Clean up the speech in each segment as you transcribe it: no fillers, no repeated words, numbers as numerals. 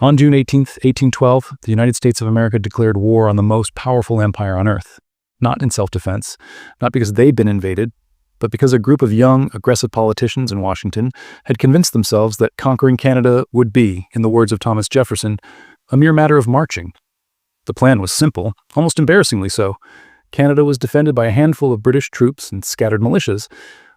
On June 18, 1812, the United States of America declared war on the most powerful empire on earth, not in self-defense, not because they'd been invaded, but because a group of young, aggressive politicians in Washington had convinced themselves that conquering Canada would be, in the words of Thomas Jefferson, a mere matter of marching. The plan was simple, almost embarrassingly so. Canada was defended by a handful of British troops and scattered militias.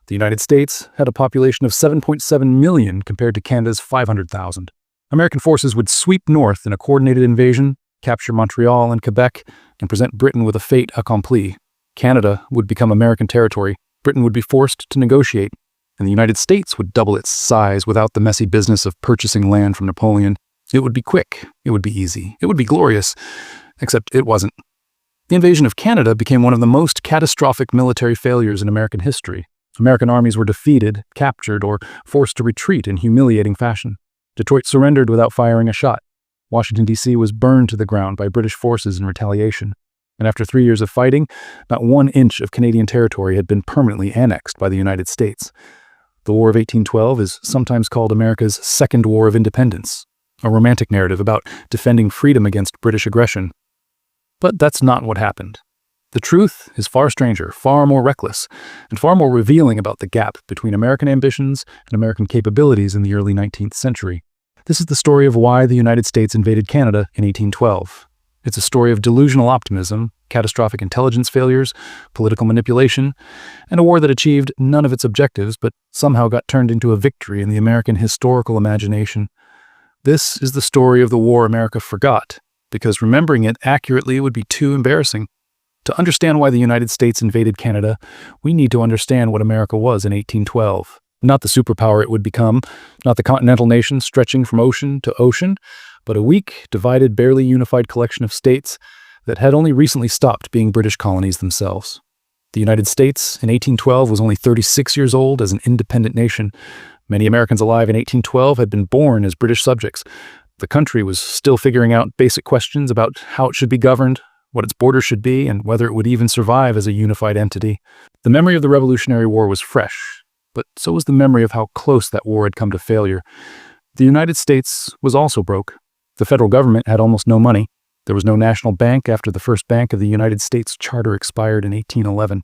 The United States had a population of 7.7 million compared to Canada's 500,000. American forces would sweep north in a coordinated invasion, capture Montreal and Quebec, and present Britain with a fait accompli. Canada would become American territory, Britain would be forced to negotiate, and the United States would double its size without the messy business of purchasing land from Napoleon. It would be quick, it would be easy, it would be glorious, except it wasn't. The invasion of Canada became one of the most catastrophic military failures in American history. American armies were defeated, captured, or forced to retreat in humiliating fashion. Detroit surrendered without firing a shot. Washington, D.C. was burned to the ground by British forces in retaliation. And after 3 years of fighting, not 1 inch of Canadian territory had been permanently annexed by the United States. The War of 1812 is sometimes called America's Second War of Independence, a romantic narrative about defending freedom against British aggression. But that's not what happened. The truth is far stranger, far more reckless, and far more revealing about the gap between American ambitions and American capabilities in the early 19th century. This is the story of why the United States invaded Canada in 1812. It's a story of delusional optimism, catastrophic intelligence failures, political manipulation, and a war that achieved none of its objectives but somehow got turned into a victory in the American historical imagination. This is the story of the war America forgot, because remembering it accurately would be too embarrassing. To understand why the United States invaded Canada, we need to understand what America was in 1812. Not the superpower it would become, not the continental nation stretching from ocean to ocean, but a weak, divided, barely unified collection of states that had only recently stopped being British colonies themselves. The United States in 1812 was only 36 years old as an independent nation. Many Americans alive in 1812 had been born as British subjects. The country was still figuring out basic questions about how it should be governed, what its borders should be, and whether it would even survive as a unified entity. The memory of the Revolutionary War was fresh, but so was the memory of how close that war had come to failure. The United States was also broke. The federal government had almost no money. There was no national bank after the first Bank of the United States charter expired in 1811.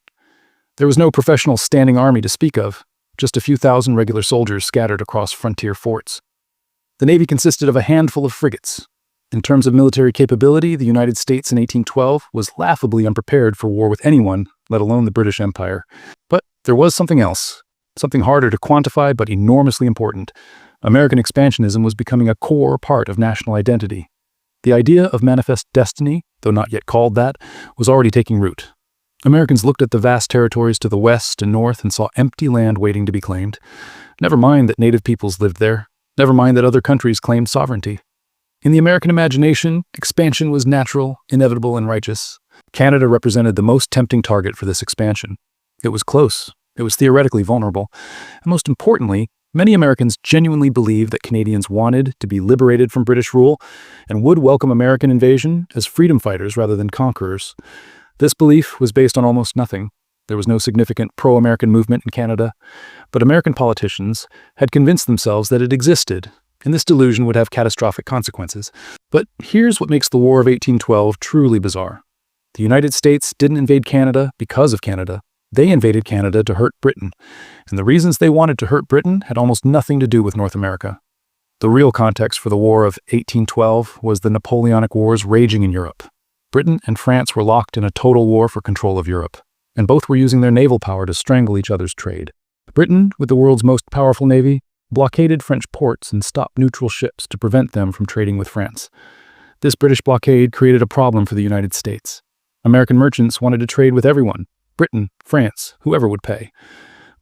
There was no professional standing army to speak of, just a few thousand regular soldiers scattered across frontier forts. The Navy consisted of a handful of frigates. In terms of military capability, the United States in 1812 was laughably unprepared for war with anyone, let alone the British Empire. But there was something else, something harder to quantify but enormously important. American expansionism was becoming a core part of national identity. The idea of manifest destiny, though not yet called that, was already taking root. Americans looked at the vast territories to the west and north and saw empty land waiting to be claimed. Never mind that native peoples lived there. Never mind that other countries claimed sovereignty. In the American imagination, expansion was natural, inevitable, and righteous. Canada represented the most tempting target for this expansion. It was close. It was theoretically vulnerable. And most importantly, many Americans genuinely believed that Canadians wanted to be liberated from British rule and would welcome American invasion as freedom fighters rather than conquerors. This belief was based on almost nothing. There was no significant pro-American movement in Canada, but American politicians had convinced themselves that it existed, and this delusion would have catastrophic consequences. But here's what makes the War of 1812 truly bizarre. The United States didn't invade Canada because of Canada. They invaded Canada to hurt Britain, and the reasons they wanted to hurt Britain had almost nothing to do with North America. The real context for the War of 1812 was the Napoleonic Wars raging in Europe. Britain and France were locked in a total war for control of Europe, and both were using their naval power to strangle each other's trade. Britain, with the world's most powerful navy, blockaded French ports and stopped neutral ships to prevent them from trading with France. This British blockade created a problem for the United States. American merchants wanted to trade with everyone, Britain, France, whoever would pay.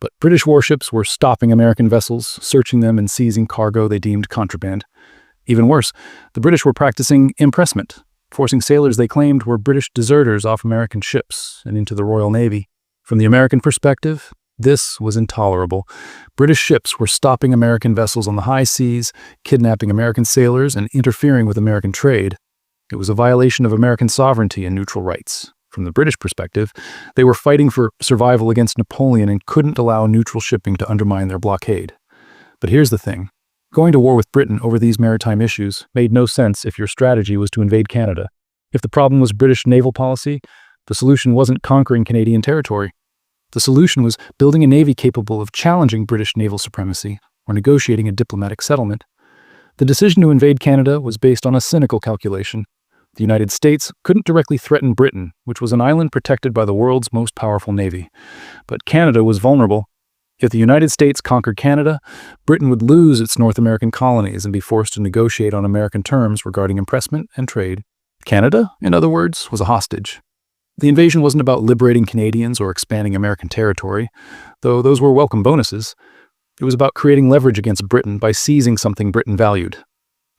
But British warships were stopping American vessels, searching them and seizing cargo they deemed contraband. Even worse, the British were practicing impressment, forcing sailors they claimed were British deserters off American ships and into the Royal Navy. From the American perspective, this was intolerable. British ships were stopping American vessels on the high seas, kidnapping American sailors, and interfering with American trade. It was a violation of American sovereignty and neutral rights. From the British perspective, they were fighting for survival against Napoleon and couldn't allow neutral shipping to undermine their blockade. But here's the thing. Going to war with Britain over these maritime issues made no sense if your strategy was to invade Canada. If the problem was British naval policy, the solution wasn't conquering Canadian territory. The solution was building a navy capable of challenging British naval supremacy or negotiating a diplomatic settlement. The decision to invade Canada was based on a cynical calculation. The United States couldn't directly threaten Britain, which was an island protected by the world's most powerful navy. But Canada was vulnerable. If the United States conquered Canada, Britain would lose its North American colonies and be forced to negotiate on American terms regarding impressment and trade. Canada, in other words, was a hostage. The invasion wasn't about liberating Canadians or expanding American territory, though those were welcome bonuses. It was about creating leverage against Britain by seizing something Britain valued.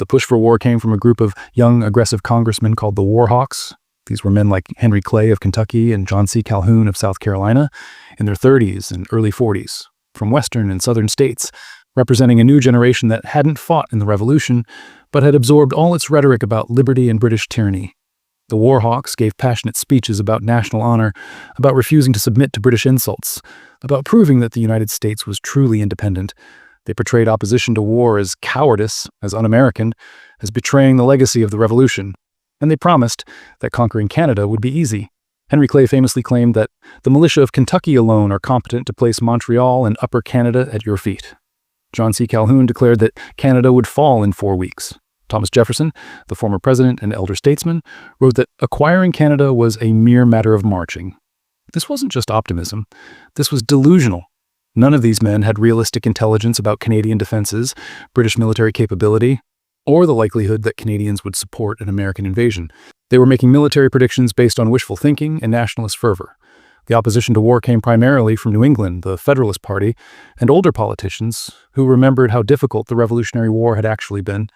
The push for war came from a group of young, aggressive congressmen called the War Hawks. These were men like Henry Clay of Kentucky and John C. Calhoun of South Carolina in their 30s and early 40s, from western and southern states, representing a new generation that hadn't fought in the Revolution, but had absorbed all its rhetoric about liberty and British tyranny. The War Hawks gave passionate speeches about national honor, about refusing to submit to British insults, about proving that the United States was truly independent. They portrayed opposition to war as cowardice, as un-American, as betraying the legacy of the Revolution. And they promised that conquering Canada would be easy. Henry Clay famously claimed that the militia of Kentucky alone are competent to place Montreal and Upper Canada at your feet. John C. Calhoun declared that Canada would fall in 4 weeks. Thomas Jefferson, the former president and elder statesman, wrote that acquiring Canada was a mere matter of marching. This wasn't just optimism. This was delusional. None of these men had realistic intelligence about Canadian defenses, British military capability, or the likelihood that Canadians would support an American invasion. They were making military predictions based on wishful thinking and nationalist fervor. The opposition to war came primarily from New England, the Federalist Party, and older politicians who remembered how difficult the Revolutionary War had actually been.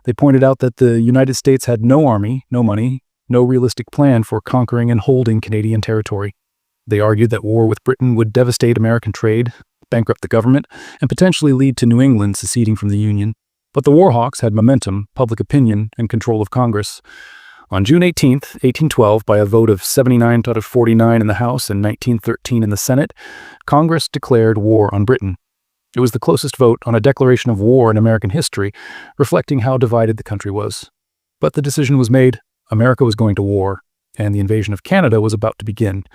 They pointed out that the United States had no army, no money, no realistic plan for conquering and holding Canadian territory. They argued that war with Britain would devastate American trade, bankrupt the government, and potentially lead to New England seceding from the Union. But the War Hawks had momentum, public opinion, and control of Congress. On June 18, 1812, by a vote of 79 out of 49 in the House and 1913 in the Senate, Congress declared war on Britain. It was the closest vote on a declaration of war in American history, reflecting how divided the country was. But the decision was made. America was going to war, and the invasion of Canada was about to begin.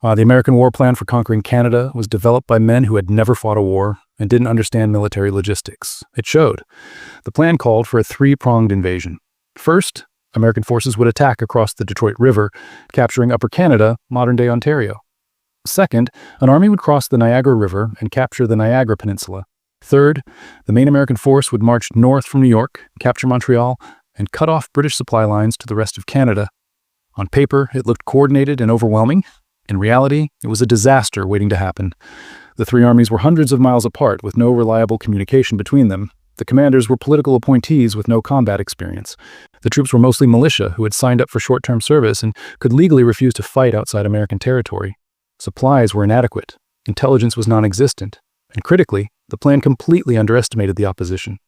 The American war plan for conquering Canada was developed by men who had never fought a war and didn't understand military logistics. It showed. The plan called for a three-pronged invasion. First, American forces would attack across the Detroit River, capturing Upper Canada, modern-day Ontario. Second, an army would cross the Niagara River and capture the Niagara Peninsula. Third, the main American force would march north from New York, capture Montreal, and cut off British supply lines to the rest of Canada. On paper, it looked coordinated and overwhelming. In reality, it was a disaster waiting to happen. The three armies were hundreds of miles apart with no reliable communication between them. The commanders were political appointees with no combat experience. The troops were mostly militia who had signed up for short-term service and could legally refuse to fight outside American territory. Supplies were inadequate. Intelligence was non-existent. And critically, the plan completely underestimated the opposition.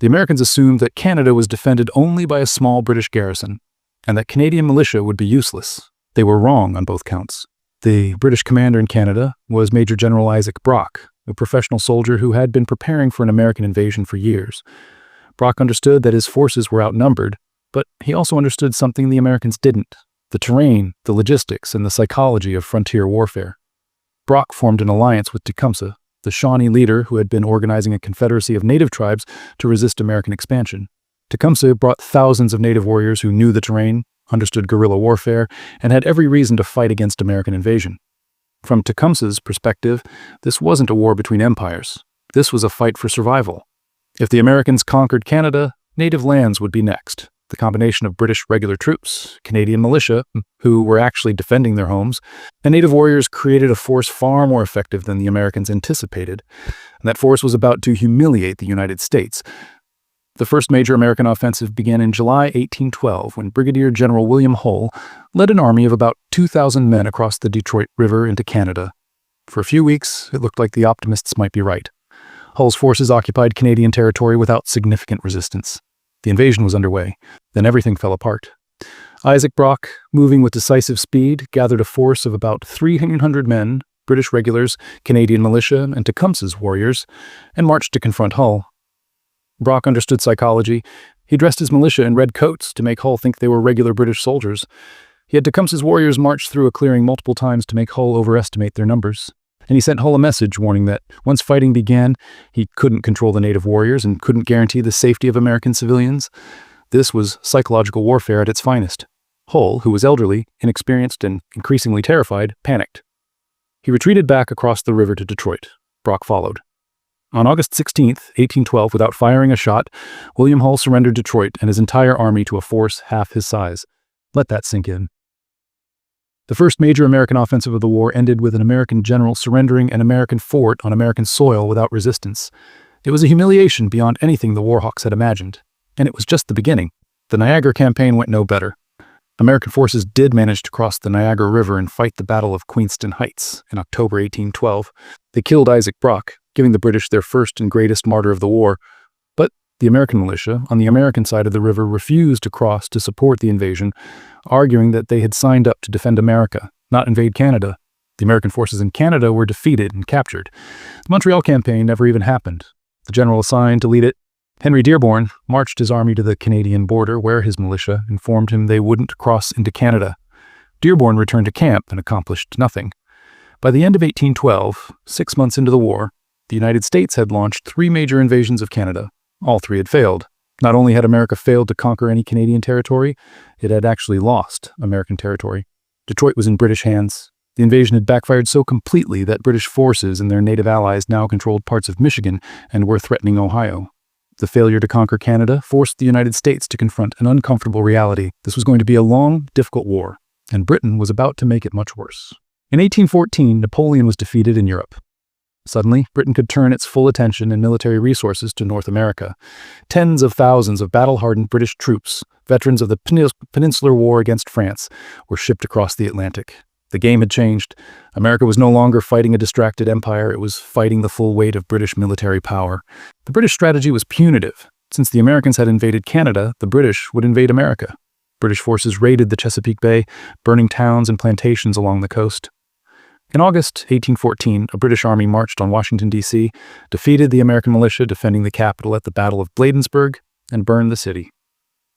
The Americans assumed that Canada was defended only by a small British garrison, and that Canadian militia would be useless. They were wrong on both counts. The British commander in Canada was Major General Isaac Brock, a professional soldier who had been preparing for an American invasion for years. Brock understood that his forces were outnumbered, but he also understood something the Americans didn't: the terrain, the logistics, and the psychology of frontier warfare. Brock formed an alliance with Tecumseh, the Shawnee leader who had been organizing a confederacy of native tribes to resist American expansion. Tecumseh brought thousands of native warriors who knew the terrain, understood guerrilla warfare, and had every reason to fight against American invasion. From Tecumseh's perspective, this wasn't a war between empires. This was a fight for survival. If the Americans conquered Canada, native lands would be next. The combination of British regular troops, Canadian militia, who were actually defending their homes, and native warriors created a force far more effective than the Americans anticipated. And that force was about to humiliate the United States. The first major American offensive began in July 1812 when Brigadier General William Hull led an army of about 2,000 men across the Detroit River into Canada. For a few weeks, it looked like the optimists might be right. Hull's forces occupied Canadian territory without significant resistance. The invasion was underway. Then everything fell apart. Isaac Brock, moving with decisive speed, gathered a force of about 300 men, British regulars, Canadian militia, and Tecumseh's warriors, and marched to confront Hull. Brock understood psychology. He dressed his militia in red coats to make Hull think they were regular British soldiers. He had Tecumseh's warriors march through a clearing multiple times to make Hull overestimate their numbers. And he sent Hull a message warning that once fighting began, he couldn't control the native warriors and couldn't guarantee the safety of American civilians. This was psychological warfare at its finest. Hull, who was elderly, inexperienced, and increasingly terrified, panicked. He retreated back across the river to Detroit. Brock followed. On August 16, 1812, without firing a shot, William Hull surrendered Detroit and his entire army to a force half his size. Let that sink in. The first major American offensive of the war ended with an American general surrendering an American fort on American soil without resistance. It was a humiliation beyond anything the Warhawks had imagined. And it was just the beginning. The Niagara campaign went no better. American forces did manage to cross the Niagara River and fight the Battle of Queenston Heights in October 1812. They killed Isaac Brock, giving the British their first and greatest martyr of the war. But the American militia on the American side of the river refused to cross to support the invasion, arguing that they had signed up to defend America, not invade Canada. The American forces in Canada were defeated and captured. The Montreal campaign never even happened. The general assigned to lead it, Henry Dearborn, marched his army to the Canadian border where his militia informed him they wouldn't cross into Canada. Dearborn returned to camp and accomplished nothing. By the end of 1812, 6 months into the war, the United States had launched 3 major invasions of Canada. All 3 had failed. Not only had America failed to conquer any Canadian territory, it had actually lost American territory. Detroit was in British hands. The invasion had backfired so completely that British forces and their native allies now controlled parts of Michigan and were threatening Ohio. The failure to conquer Canada forced the United States to confront an uncomfortable reality. This was going to be a long, difficult war, and Britain was about to make it much worse. In 1814, Napoleon was defeated in Europe. Suddenly, Britain could turn its full attention and military resources to North America. Tens of thousands of battle-hardened British troops, veterans of the Peninsular War against France, were shipped across the Atlantic. The game had changed. America was no longer fighting a distracted empire, it was fighting the full weight of British military power. The British strategy was punitive. Since the Americans had invaded Canada, the British would invade America. British forces raided the Chesapeake Bay, burning towns and plantations along the coast. In August 1814, a British army marched on Washington, D.C., defeated the American militia defending the capital at the Battle of Bladensburg, and burned the city.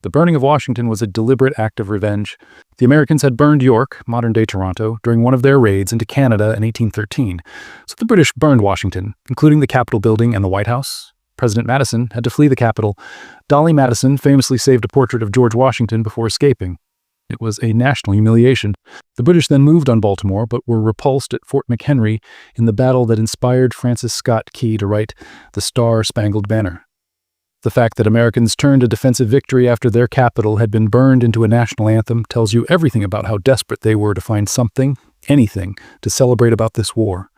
The burning of Washington was a deliberate act of revenge. The Americans had burned York, modern-day Toronto, during one of their raids into Canada in 1813. So the British burned Washington, including the Capitol building and the White House. President Madison had to flee the capital. Dolly Madison famously saved a portrait of George Washington before escaping. It was a national humiliation. The British then moved on Baltimore, but were repulsed at Fort McHenry in the battle that inspired Francis Scott Key to write The Star-Spangled Banner. The fact that Americans turned a defensive victory after their capital had been burned into a national anthem tells you everything about how desperate they were to find something, anything, to celebrate about this war.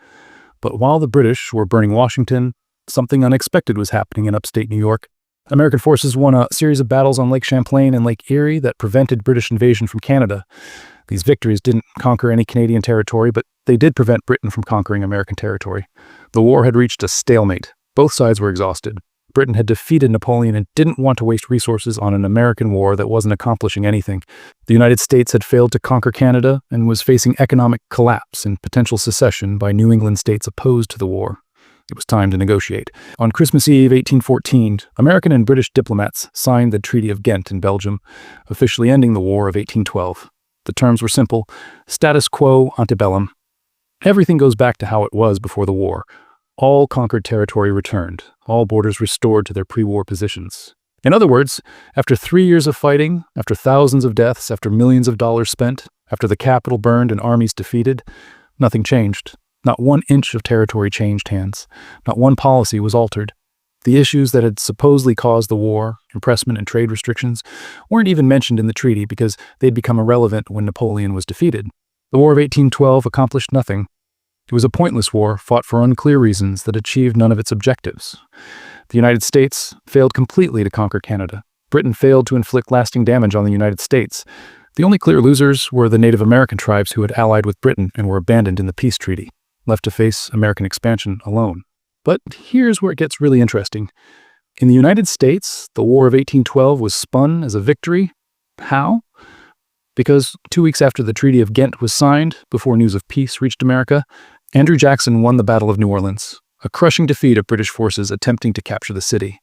But while the British were burning Washington, something unexpected was happening in upstate New York. American forces won a series of battles on Lake Champlain and Lake Erie that prevented British invasion from Canada. These victories didn't conquer any Canadian territory, but they did prevent Britain from conquering American territory. The war had reached a stalemate. Both sides were exhausted. Britain had defeated Napoleon and didn't want to waste resources on an American war that wasn't accomplishing anything. The United States had failed to conquer Canada and was facing economic collapse and potential secession by New England states opposed to the war. It was time to negotiate. On Christmas Eve 1814, American and British diplomats signed the Treaty of Ghent in Belgium, officially ending the War of 1812. The terms were simple: status quo ante bellum. Everything goes back to how it was before the war. All conquered territory returned, all borders restored to their pre-war positions. In other words, after 3 years of fighting, after thousands of deaths, after millions of dollars spent, after the capital burned and armies defeated, nothing changed. Not 1 inch of territory changed hands. Not one policy was altered. The issues that had supposedly caused the war, impressment and trade restrictions, weren't even mentioned in the treaty because they'd become irrelevant when Napoleon was defeated. The War of 1812 accomplished nothing. It was a pointless war fought for unclear reasons that achieved none of its objectives. The United States failed completely to conquer Canada. Britain failed to inflict lasting damage on the United States. The only clear losers were the Native American tribes who had allied with Britain and were abandoned in the peace treaty, left to face American expansion alone. But here's where it gets really interesting. In the United States, the War of 1812 was spun as a victory. How? Because 2 weeks after the Treaty of Ghent was signed, before news of peace reached America, Andrew Jackson won the Battle of New Orleans, a crushing defeat of British forces attempting to capture the city.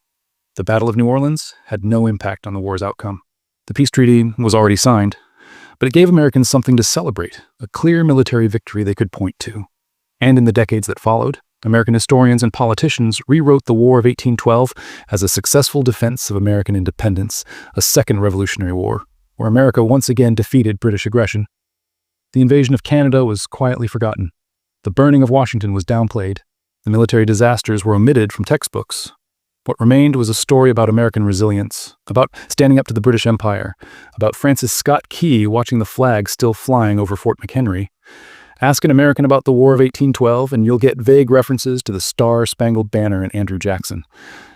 The Battle of New Orleans had no impact on the war's outcome. The peace treaty was already signed, but it gave Americans something to celebrate, a clear military victory they could point to. And in the decades that followed, American historians and politicians rewrote the War of 1812 as a successful defense of American independence, a second Revolutionary War, where America once again defeated British aggression. The invasion of Canada was quietly forgotten. The burning of Washington was downplayed. The military disasters were omitted from textbooks. What remained was a story about American resilience, about standing up to the British Empire, about Francis Scott Key watching the flag still flying over Fort McHenry. Ask an American about the War of 1812, and you'll get vague references to the Star-Spangled Banner and Andrew Jackson.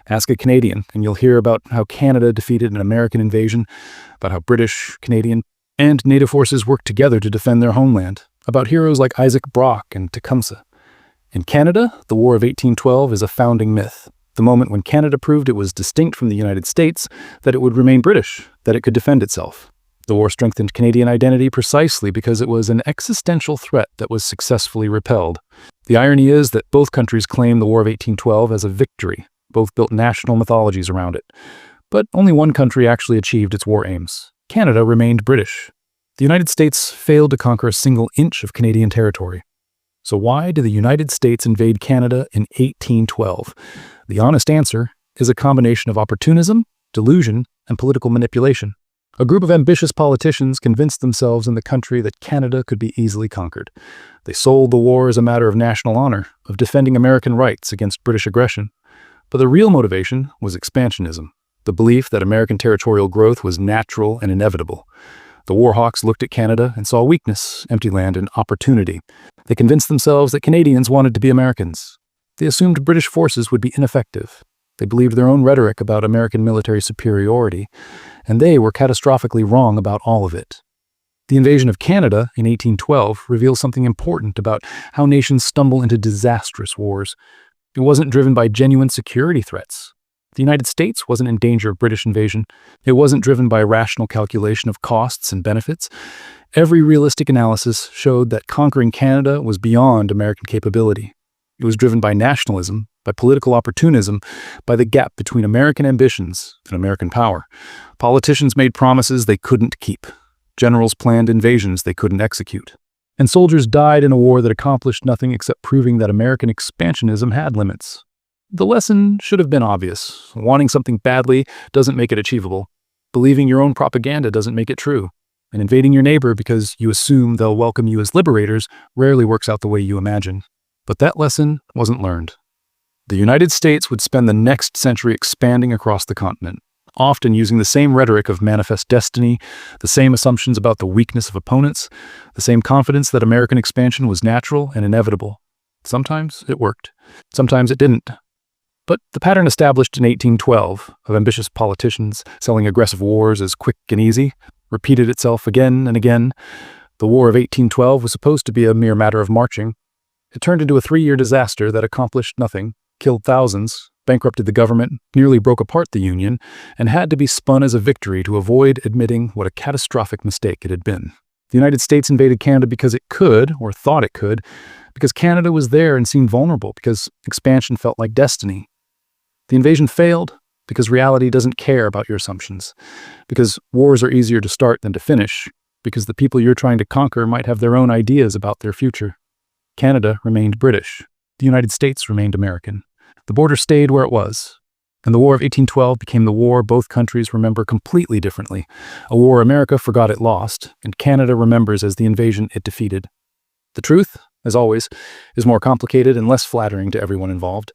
Ask a Canadian, and you'll hear about how Canada defeated an American invasion, about how British, Canadian, and Native forces worked together to defend their homeland, about heroes like Isaac Brock and Tecumseh. In Canada, the War of 1812 is a founding myth. The moment when Canada proved it was distinct from the United States, that it would remain British, that it could defend itself. The war strengthened Canadian identity precisely because it was an existential threat that was successfully repelled. The irony is that both countries claim the War of 1812 as a victory. Both built national mythologies around it. But only one country actually achieved its war aims. Canada remained British. The United States failed to conquer a single inch of Canadian territory. So why did the United States invade Canada in 1812? The honest answer is a combination of opportunism, delusion, and political manipulation. A group of ambitious politicians convinced themselves in the country that Canada could be easily conquered. They sold the war as a matter of national honor, of defending American rights against British aggression. But the real motivation was expansionism, the belief that American territorial growth was natural and inevitable. The war hawks looked at Canada and saw weakness, empty land, and opportunity. They convinced themselves that Canadians wanted to be Americans. They assumed British forces would be ineffective. They believed their own rhetoric about American military superiority, and they were catastrophically wrong about all of it. The invasion of Canada in 1812 reveals something important about how nations stumble into disastrous wars. It wasn't driven by genuine security threats. The United States wasn't in danger of British invasion. It wasn't driven by rational calculation of costs and benefits. Every realistic analysis showed that conquering Canada was beyond American capability. It was driven by nationalism, by political opportunism, by the gap between American ambitions and American power. Politicians made promises they couldn't keep. Generals planned invasions they couldn't execute. And soldiers died in a war that accomplished nothing except proving that American expansionism had limits. The lesson should have been obvious. Wanting something badly doesn't make it achievable. Believing your own propaganda doesn't make it true. And invading your neighbor because you assume they'll welcome you as liberators rarely works out the way you imagine. But that lesson wasn't learned. The United States would spend the next century expanding across the continent, often using the same rhetoric of manifest destiny, the same assumptions about the weakness of opponents, the same confidence that American expansion was natural and inevitable. Sometimes it worked. Sometimes it didn't. But the pattern established in 1812 of ambitious politicians selling aggressive wars as quick and easy repeated itself again and again. The War of 1812 was supposed to be a mere matter of marching. It turned into a 3-year disaster that accomplished nothing, killed thousands, bankrupted the government, nearly broke apart the Union, and had to be spun as a victory to avoid admitting what a catastrophic mistake it had been. The United States invaded Canada because it could, or thought it could, because Canada was there and seemed vulnerable, because expansion felt like destiny. The invasion failed because reality doesn't care about your assumptions, because wars are easier to start than to finish, because the people you're trying to conquer might have their own ideas about their future. Canada remained British. The United States remained American. The border stayed where it was. And the War of 1812 became the war both countries remember completely differently, a war America forgot it lost, and Canada remembers as the invasion it defeated. The truth, as always, is more complicated and less flattering to everyone involved.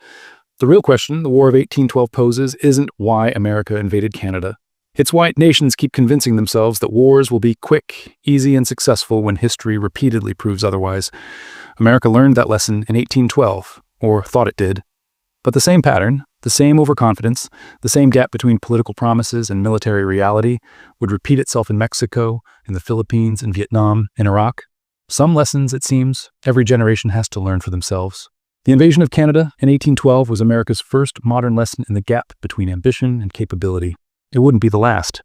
The real question the War of 1812 poses isn't why America invaded Canada. It's why nations keep convincing themselves that wars will be quick, easy, and successful when history repeatedly proves otherwise. America learned that lesson in 1812, or thought it did. But the same pattern, the same overconfidence, the same gap between political promises and military reality would repeat itself in Mexico, in the Philippines, in Vietnam, in Iraq. Some lessons, it seems, every generation has to learn for themselves. The invasion of Canada in 1812 was America's first modern lesson in the gap between ambition and capability. It wouldn't be the last.